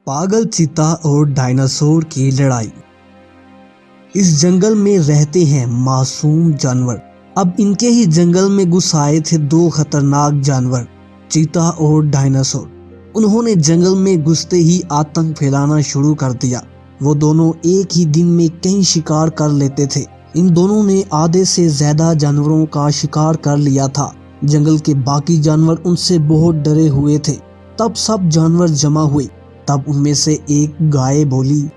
पागल चीता और डायनासोर की लड़ाई। इस जंगल में रहते हैं मासूम जानवर। अब इनके ही जंगल में घुस आए थे दो खतरनाक जानवर, चीता और डायनासोर। उन्होंने जंगल में घुसते ही आतंक फैलाना शुरू कर दिया। वो दोनों एक ही दिन में कई शिकार कर लेते थे। इन दोनों ने आधे से ज्यादा जानवरों का शिकार कर लिया था। जंगल के बाकी जानवर उनसे बहुत डरे हुए थे। तब सब जानवर जमा हुए। तब उनमें से एक गाय बोली,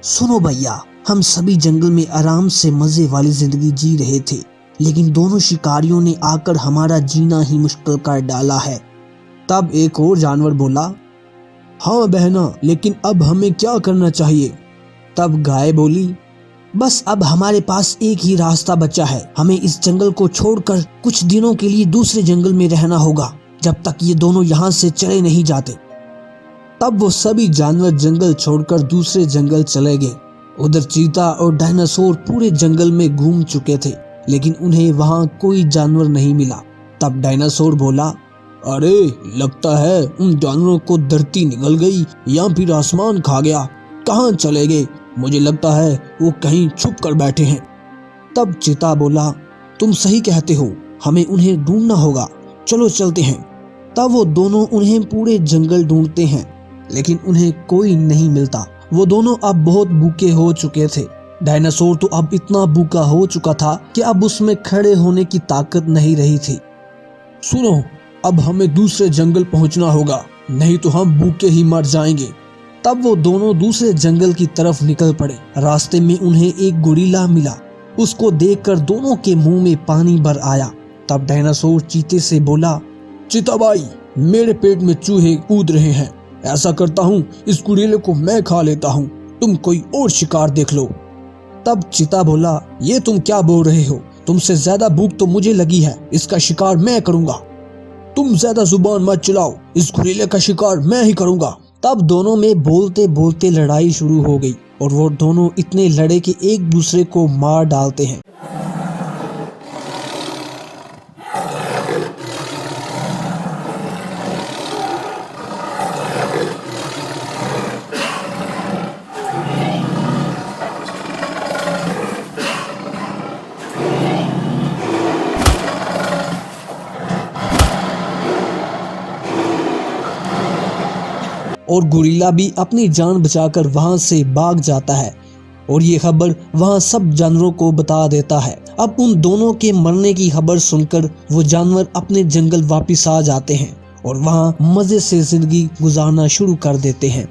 सुनो भैया, हम सभी जंगल में आराम से मजे वाली जिंदगी जी रहे थे, लेकिन दोनों शिकारियों ने आकर हमारा जीना ही मुश्किल कर डाला है। तब एक और जानवर बोला, हाँ बहना, लेकिन अब हमें क्या करना चाहिए? तब गाय बोली, बस अब हमारे पास एक ही रास्ता बचा है। हमें इस जंगल को छोड़कर कुछ दिनों के लिए दूसरे जंगल में रहना होगा, जब तक ये दोनों यहाँ से चले नहीं जाते। तब वो सभी जानवर जंगल छोड़कर दूसरे जंगल चले गए। उधर चीता और डायनासोर पूरे जंगल में घूम चुके थे, लेकिन उन्हें वहाँ कोई जानवर नहीं मिला। तब डायनासोर बोला, अरे लगता है उन जानवरों को धरती निगल गई या फिर आसमान खा गया। कहाँ चले गए? मुझे लगता है वो कहीं छुप कर बैठे हैं। तब चीता बोला, तुम सही कहते हो, हमें उन्हें ढूंढना होगा, चलो चलते हैं। तब वो दोनों उन्हें पूरे जंगल ढूंढते हैं, लेकिन उन्हें कोई नहीं मिलता। वो दोनों अब बहुत भूखे हो चुके थे। डायनासोर तो अब इतना भूखा हो चुका था कि अब उसमें खड़े होने की ताकत नहीं रही थी। सुनो, अब हमें दूसरे जंगल पहुंचना होगा, नहीं तो हम भूखे ही मर जाएंगे। तब वो दोनों दूसरे जंगल की तरफ निकल पड़े। रास्ते में उन्हें एक गोरिल्ला मिला। उसको देखकर दोनों के मुंह में पानी भर आया। तब डायनासोर चीते से बोला, चीता भाई, मेरे पेट में चूहे कूद रहे हैं। ऐसा करता हूँ, इस गोरिल्ले को मैं खा लेता हूँ, तुम कोई और शिकार देख लो। तब चीता बोला, ये तुम क्या बोल रहे हो? तुमसे ज्यादा भूख तो मुझे लगी है, इसका शिकार मैं करूंगा। तुम ज्यादा जुबान मत चलाओ, इस गोरिल्ले का शिकार मैं ही करूंगा। तब दोनों में बोलते बोलते लड़ाई शुरू हो गई और वो दोनों इतने लड़े कि एक दूसरे को मार डालते हैं। और गोरिल्ला भी अपनी जान बचाकर वहां से भाग जाता है और ये खबर वहां सब जानवरों को बता देता है। अब उन दोनों के मरने की खबर सुनकर वो जानवर अपने जंगल वापस आ जाते हैं और वहां मजे से जिंदगी गुजारना शुरू कर देते हैं।